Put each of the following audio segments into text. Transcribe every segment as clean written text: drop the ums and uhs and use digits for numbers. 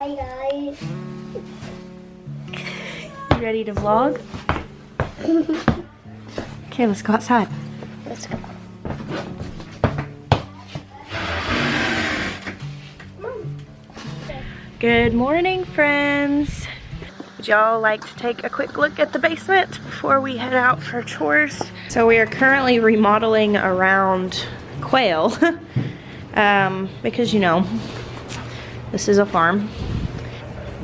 Hi guys. You ready to vlog? Okay, let's go outside. Let's go. Good morning, friends. Would y'all like to take a quick look at the basement before we head out for chores? So we are currently remodeling around quail because you know, this is a farm.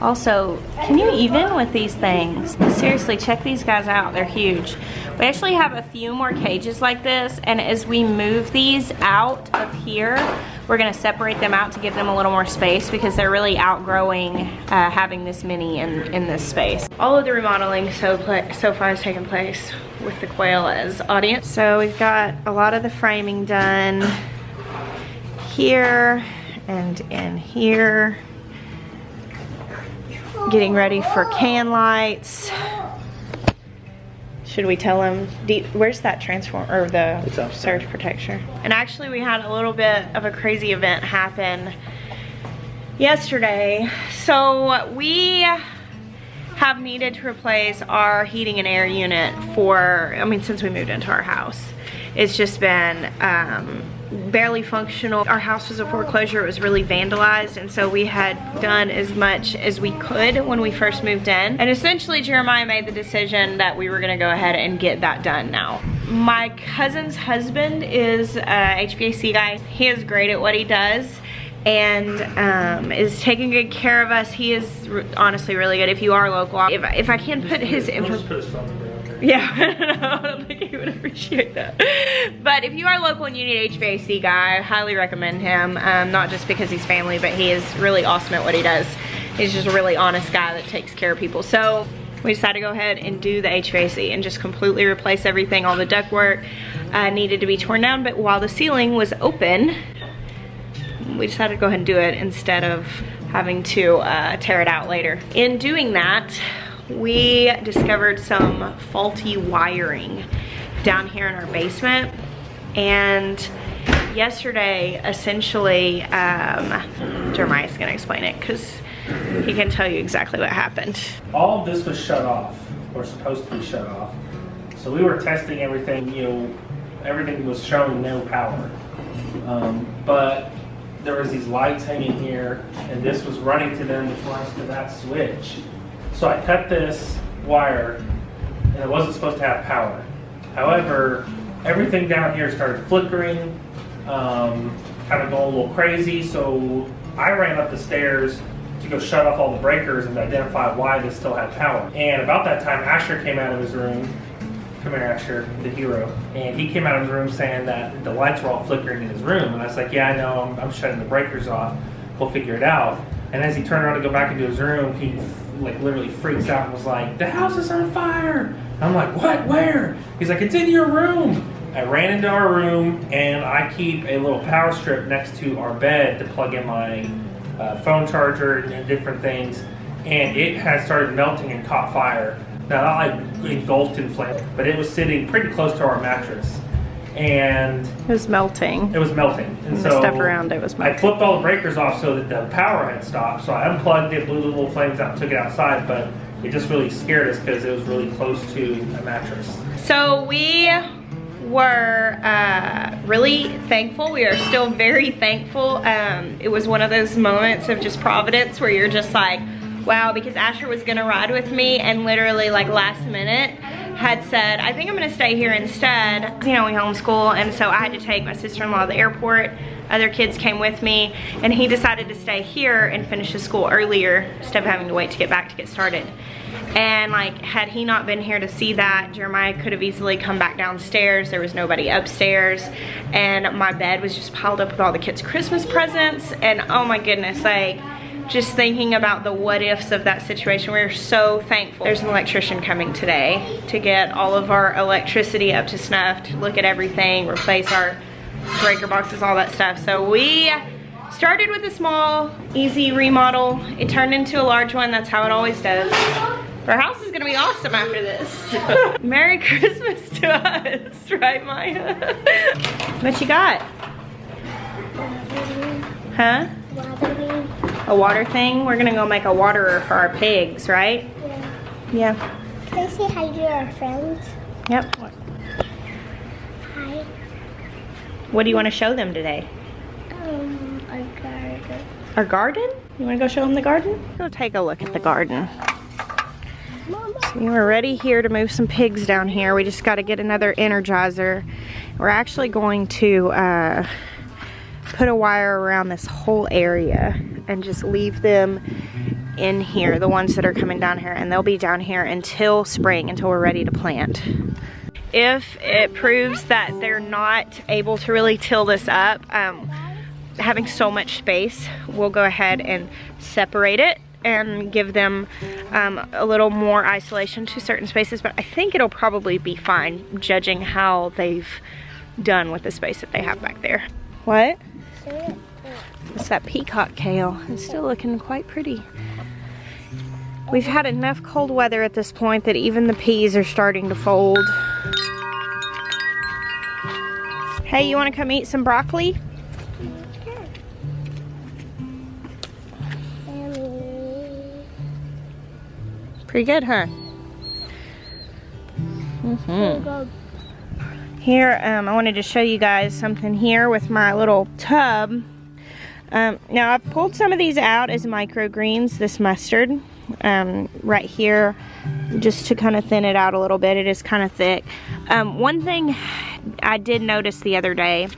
Also, can you even with these things? Seriously, check these guys out. They're huge. We actually have a few more cages like this, and as we move these out of here, we're gonna separate them out to give them a little more space because they're really outgrowing having this many in this space. All of the remodeling so far has taken place with the quail as audience. So we've got a lot of the framing done here and in here. Getting ready for can lights. Should we tell them, where's that transformer, or the surge protector? And actually we had a little bit of a crazy event happen yesterday. So we have needed to replace our heating and air unit since we moved into our house. It's just been barely functional. Our house was a foreclosure. It was really vandalized, and so we had done as much as we could when we first moved in. And essentially Jeremiah made the decision that we were gonna go ahead and get that done now. My cousin's husband is a HVAC guy. He is great at what he does and is taking good care of us. He is honestly really good. If you are local, if I can put his info. Yeah, I don't think he would appreciate that. But if you are local and you need an HVAC guy, I highly recommend him. Not just because he's family, but he is really awesome at what he does. He's just a really honest guy that takes care of people. So we decided to go ahead and do the HVAC and just completely replace everything. All the ductwork needed to be torn down, but while the ceiling was open, we decided to go ahead and do it instead of having to tear it out later. In doing that, we discovered some faulty wiring down here in our basement, and yesterday essentially Jeremiah's gonna explain it because he can tell you exactly what happened. All of this was shut off, or supposed to be shut off, so we were testing everything. Everything was showing no power, but there was these lights hanging here, and this was running to them to run to that switch. So I cut this wire, and it wasn't supposed to have power. However, everything down here started flickering, kind of going a little crazy, so I ran up the stairs to go shut off all the breakers and identify why this still had power. And about that time, Asher came out of his room. Come here, Asher, the hero. And he came out of his room saying that the lights were all flickering in his room. And I was like, yeah, I know, I'm shutting the breakers off. We'll figure it out. And as he turned around to go back into his room, he literally freaks out and was like, the house is on fire. I'm like, what, where? He's like, it's in your room. I ran into our room, and I keep a little power strip next to our bed to plug in my phone charger and different things, and it had started melting and caught fire. Now, not like engulfed in flame, but it was sitting pretty close to our mattress. And it was melting. It was melting. And so the stuff around it was melting. I flipped all the breakers off so that the power had stopped. So I unplugged it, blew the little flames out, and took it outside. But it just really scared us because it was really close to a mattress. So we were really thankful. We are still very thankful. It was one of those moments of just providence where you're just like, wow, because Asher was gonna ride with me and literally like last minute had said, I think I'm gonna stay here instead. You know, we homeschool, and so I had to take my sister-in-law to the airport. Other kids came with me, and he decided to stay here and finish his school earlier instead of having to wait to get back to get started. And like, had he not been here to see that, Jeremiah could have easily come back downstairs. There was nobody upstairs, and my bed was just piled up with all the kids' Christmas presents, and oh my goodness, like, just thinking about the what ifs of that situation. We're so thankful. There's an electrician coming today to get all of our electricity up to snuff, to look at everything, replace our breaker boxes, all that stuff. So we started with a small, easy remodel. It turned into a large one. That's how it always does. Our house is gonna be awesome after this. Merry Christmas to us, right, Maya? What you got? Huh? A water thing? We're gonna go make a waterer for our pigs, right? Yeah. Yeah. Can I say hi to our friends? Yep. Hi. What do you want to show them today? Our garden. Our garden? You want to go show them the garden? Go take a look at the garden. Mama. So we're ready here to move some pigs down here. We just got to get another energizer. We're actually going to put a wire around this whole area and just leave them in here, the ones that are coming down here, and they'll be down here until spring, until we're ready to plant. If it proves that they're not able to really till this up, having so much space, we'll go ahead and separate it and give them a little more isolation to certain spaces, but I think it'll probably be fine, judging how they've done with the space that they have back there. What? It's that peacock kale. It's still looking quite pretty. We've had enough cold weather at this point that even the peas are starting to fold. Hey, you want to come eat some broccoli? Pretty good, huh? Here, I wanted to show you guys something here with my little tub. Now, I've pulled some of these out as microgreens, this mustard, right here, just to kind of thin it out a little bit. It is kind of thick. One thing I did notice the other day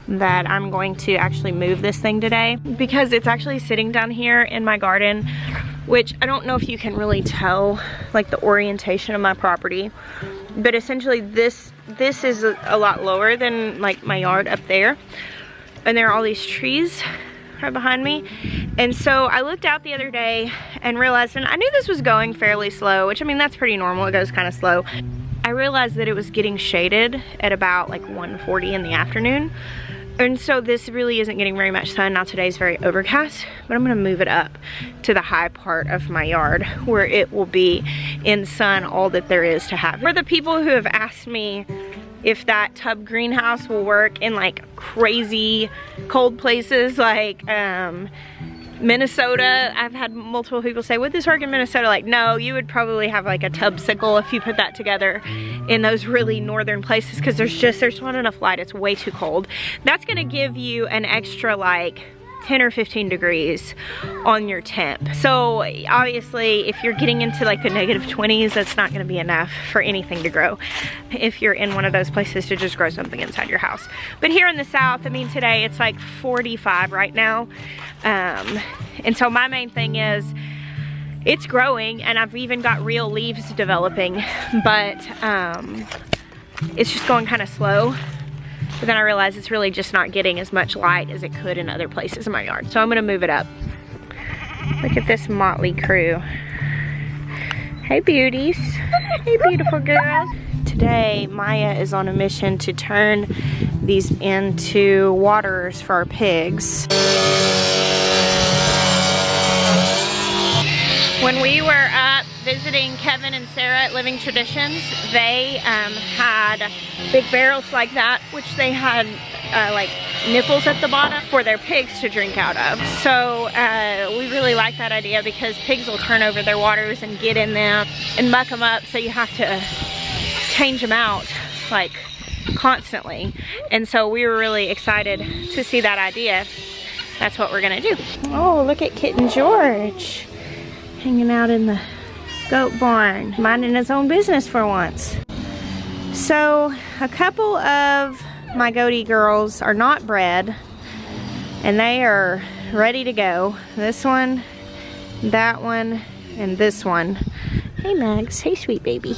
that I'm going to actually move this thing today, because it's actually sitting down here in my garden, which I don't know if you can really tell, like, the orientation of my property, but essentially this is a lot lower than like my yard up there, and there are all these trees right behind me. And so I looked out the other day and realized, and I knew this was going fairly slow, which, I mean, that's pretty normal, it goes kind of slow. I realized that it was getting shaded at about like 1:40 in the afternoon, and so this really isn't getting very much sun. Now today's very overcast, but I'm gonna move it up to the high part of my yard where it will be in sun all that there is to have. For the people who have asked me if that tub greenhouse will work in like crazy cold places like Minnesota, I've had multiple people say, would this work in Minnesota? Like, no, you would probably have like a tub sickle if you put that together in those really northern places, because there's not enough light, it's way too cold. That's gonna give you an extra like 10 or 15 degrees on your temp. So obviously if you're getting into like the -20s, that's not gonna be enough for anything to grow if you're in one of those places to just grow something inside your house. But here in the South, I mean, today it's like 45 right now. And so my main thing is it's growing, and I've even got real leaves developing, but it's just going kind of slow. But then I realized it's really just not getting as much light as it could in other places in my yard. So I'm gonna move it up. Look at this motley crew. Hey beauties. Hey beautiful girls. Today, Maya is on a mission to turn these into waterers for our pigs. When we were up visiting Kevin and Sarah at Living Traditions, they had big barrels like that, which they had like nipples at the bottom for their pigs to drink out of. So we really like that idea, because pigs will turn over their waters and get in them and muck them up, so you have to change them out like constantly. And so we were really excited to see that idea. That's what we're gonna do. Oh, look at Kitten George hanging out in the goat barn, minding his own business for once. So a couple of my goatee girls are not bred, and they are ready to go. This one, that one, and this one. Hey Mags, hey sweet baby.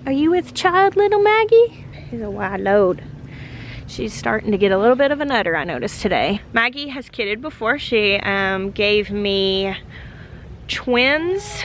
Are you with child, little Maggie? She's a wide load. She's starting to get a little bit of an udder, I noticed today. Maggie has kidded before. She gave me twins,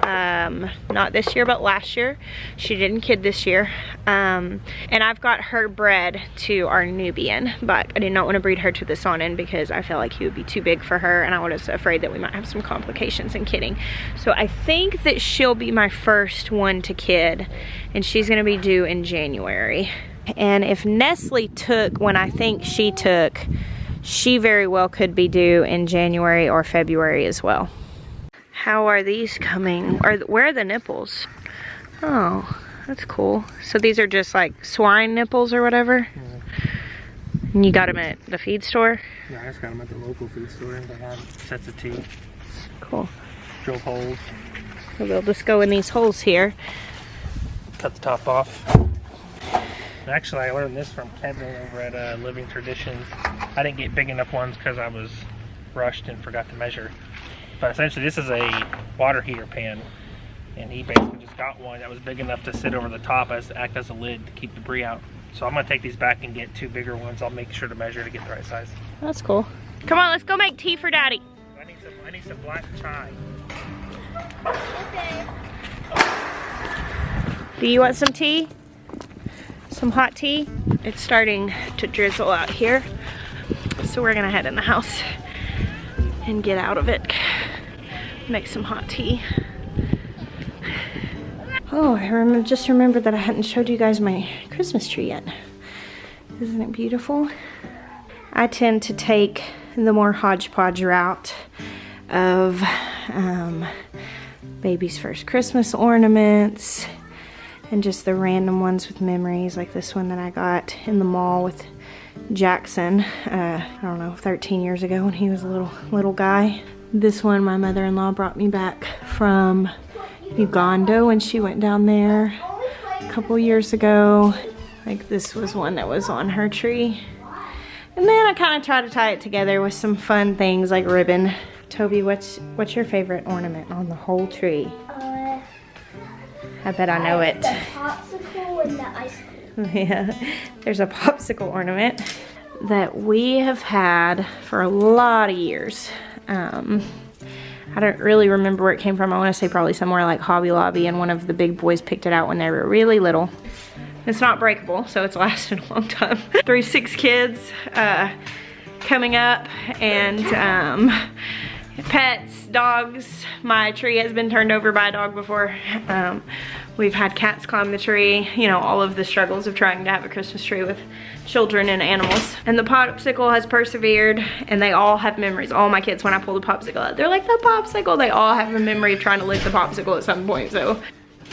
not this year, but last year. She didn't kid this year. And I've got her bred to our Nubian, but I did not want to breed her to the Saanen because I felt like he would be too big for her, and I was afraid that we might have some complications in kidding. So I think that she'll be my first one to kid, and she's gonna be due in January. And if Nestle took when I think she took, she very well could be due in January or February as well. How are these coming? Where are the nipples? Oh, that's cool. So these are just like swine nipples or whatever? Yeah. And you got them at the feed store? Yeah, I just got them at the local feed store. They have sets of teeth. Cool. Drove holes. So they'll just go in these holes here. Cut the top off. Actually, I learned this from Kevin over at Living Traditions. I didn't get big enough ones because I was rushed and forgot to measure. But essentially, this is a water heater pan, and he basically just got one that was big enough to sit over the top to act as a lid to keep debris out. So I'm gonna take these back and get 2 bigger ones. I'll make sure to measure to get the right size. That's cool. Come on, let's go make tea for Daddy. I need some black chai. Okay. Do you want some tea? Some hot tea? It's starting to drizzle out here, so we're gonna head in the house and get out of it. Make some hot tea. Oh, I just remembered that I hadn't showed you guys my Christmas tree yet. Isn't it beautiful? I tend to take the more hodgepodge route of baby's first Christmas ornaments and just the random ones with memories, like this one that I got in the mall with Jackson, I don't know, 13 years ago when he was a little guy. This one my mother-in-law brought me back from Uganda when she went down there a couple years ago. Like this was one that was on her tree. And then I kind of try to tie it together with some fun things like ribbon. Toby, what's your favorite ornament on the whole tree? I bet I know it. The popsicle and the ice cream. Yeah, there's a popsicle ornament that we have had for a lot of years. I don't really remember where it came from. I want to say probably somewhere like Hobby Lobby, and one of the big boys picked it out when they were really little. It's not breakable, so it's lasted a long time. 6 kids coming up, and pets, dogs. My tree has been turned over by a dog before. We've had cats climb the tree. You know, all of the struggles of trying to have a Christmas tree with children and animals. And the popsicle has persevered, and they all have memories. All my kids, when I pull the popsicle out, they're like, the popsicle. They all have a memory of trying to lick the popsicle at some point. So,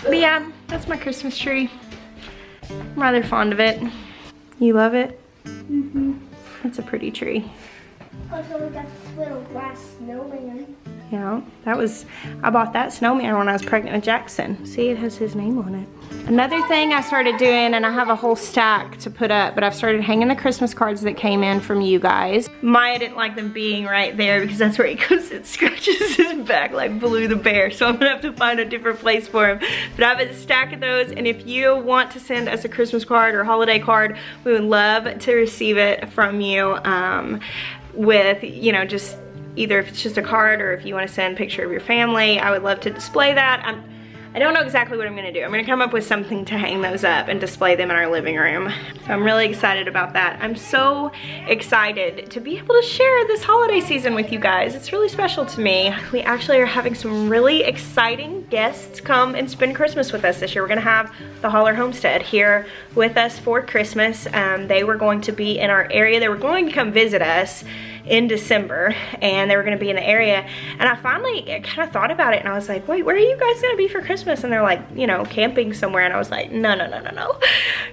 but yeah, that's my Christmas tree. I'm rather fond of it. You love it? Mm-hmm. It's a pretty tree. Also, we got this little glass snowman. Yeah, I bought that snowman when I was pregnant with Jackson. See, it has his name on it. Another thing I started doing, and I have a whole stack to put up, but I've started hanging the Christmas cards that came in from you guys. Maya didn't like them being right there because that's where he goes and scratches his back like Blue the bear. So I'm gonna have to find a different place for him. But I have a stack of those, and if you want to send us a Christmas card or holiday card, we would love to receive it from you with, you know, just either if it's just a card or if you want to send a picture of your family. I would love to display that. I don't know exactly what I'm gonna do. I'm gonna come up with something to hang those up and display them in our living room. So I'm really excited about that. I'm so excited to be able to share this holiday season with you guys. It's really special to me. We actually are having some really exciting guests come and spend Christmas with us this year. We're gonna have the Holler Homestead here with us for Christmas. They were going to be in our area. They were going to come visit us in December, and they were gonna be in the area. And I finally kind of thought about it, and I was like, wait, where are you guys gonna be for Christmas? And they're like, you know, camping somewhere. And I was like, no.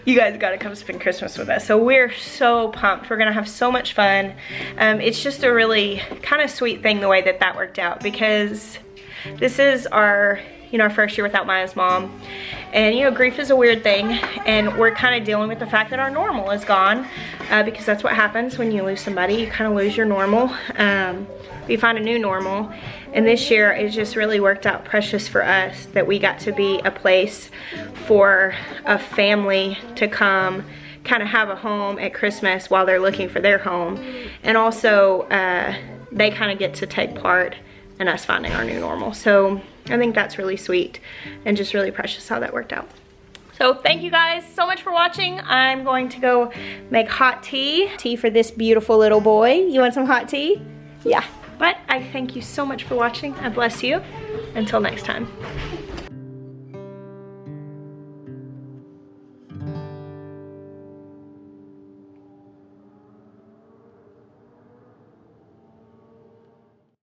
You guys gotta come spend Christmas with us. So we're so pumped. We're gonna have so much fun. It's just a really kind of sweet thing the way that that worked out, because this is our, you know, our first year without Maya's mom. And, you know, grief is a weird thing, and we're kind of dealing with the fact that our normal is gone, because that's what happens when you lose somebody. You kind of lose your normal. You find a new normal. And this year, it just really worked out precious for us that we got to be a place for a family to come, kind of have a home at Christmas while they're looking for their home. And also, they kind of get to take part in us finding our new normal. So I think that's really sweet and just really precious how that worked out. So thank you guys so much for watching. I'm going to go make hot tea. Tea for this beautiful little boy. You want some hot tea? Yeah. But I thank you so much for watching. I bless you. Until next time.